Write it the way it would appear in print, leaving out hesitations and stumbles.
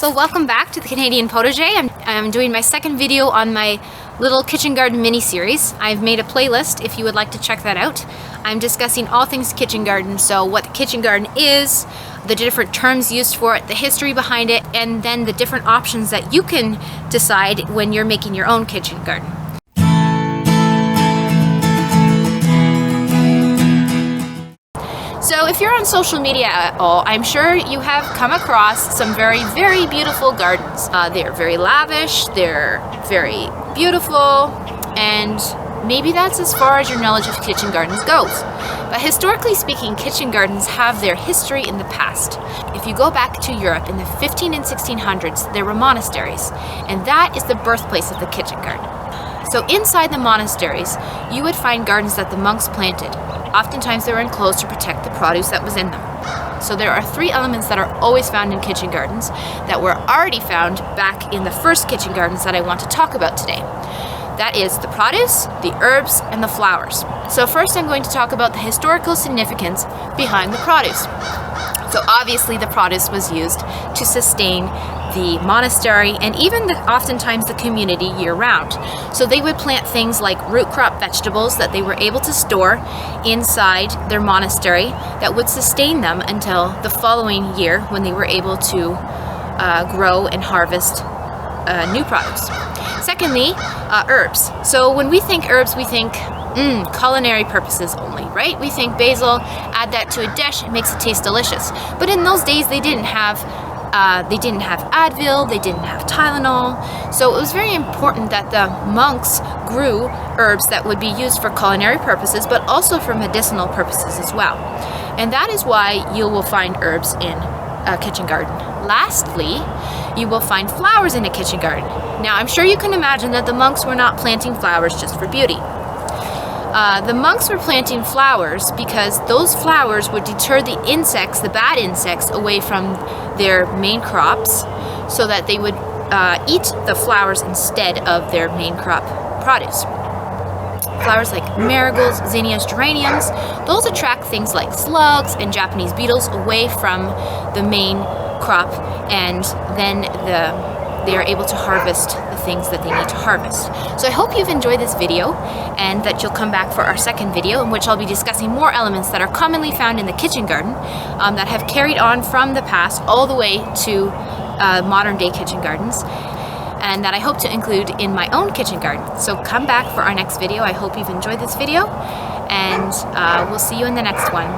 So welcome back to the Canadian Potager. I'm doing my second video on my little kitchen garden mini series. I've made a playlist if you would like to check that out. I'm discussing all things kitchen garden, so what the kitchen garden is, the different terms used for it, the history behind it, and then the different options that you can decide when you're making your own kitchen garden. So if you're on social media at all, I'm sure you have come across some very, very beautiful gardens. They're very lavish, they're very beautiful, and maybe that's as far as your knowledge of kitchen gardens goes. But historically speaking, kitchen gardens have their history in the past. If you go back to Europe in the 15 and 1600s, there were monasteries, and that is the birthplace of the kitchen garden. So inside the monasteries, you would find gardens that the monks planted. Oftentimes they were enclosed to protect the produce that was in them. So there are three elements that are always found in kitchen gardens that were already found back in the first kitchen gardens that I want to talk about today. That is the produce, the herbs, and the flowers. So first I'm going to talk about the historical significance behind the produce. So obviously the produce was used to sustain the monastery and even oftentimes the community year-round. So they would plant things like root crop vegetables that they were able to store inside their monastery that would sustain them until the following year when they were able to grow and harvest new produce. Secondly, herbs. So when we think herbs, we think culinary purposes only, right? We think basil, add that to a dish, it makes it taste delicious. But in those days, they didn't have Advil, they didn't have Tylenol, so it was very important that the monks grew herbs that would be used for culinary purposes, but also for medicinal purposes as well. And that is why you will find herbs in a kitchen garden. Lastly, you will find flowers in a kitchen garden. Now, I'm sure you can imagine that the monks were not planting flowers just for beauty. The monks were planting flowers because those flowers would deter the insects, the bad insects, away from their main crops so that they would eat the flowers instead of their main crop produce. Flowers like marigolds, zinnias, geraniums, those attract things like slugs and Japanese beetles away from the main crop, and then they are able to harvest the things that they need to harvest. So I hope you've enjoyed this video and that you'll come back for our second video, in which I'll be discussing more elements that are commonly found in the kitchen garden that have carried on from the past all the way to modern day kitchen gardens, and that I hope to include in my own kitchen garden. So come back for our next video. I hope you've enjoyed this video, and we'll see you in the next one.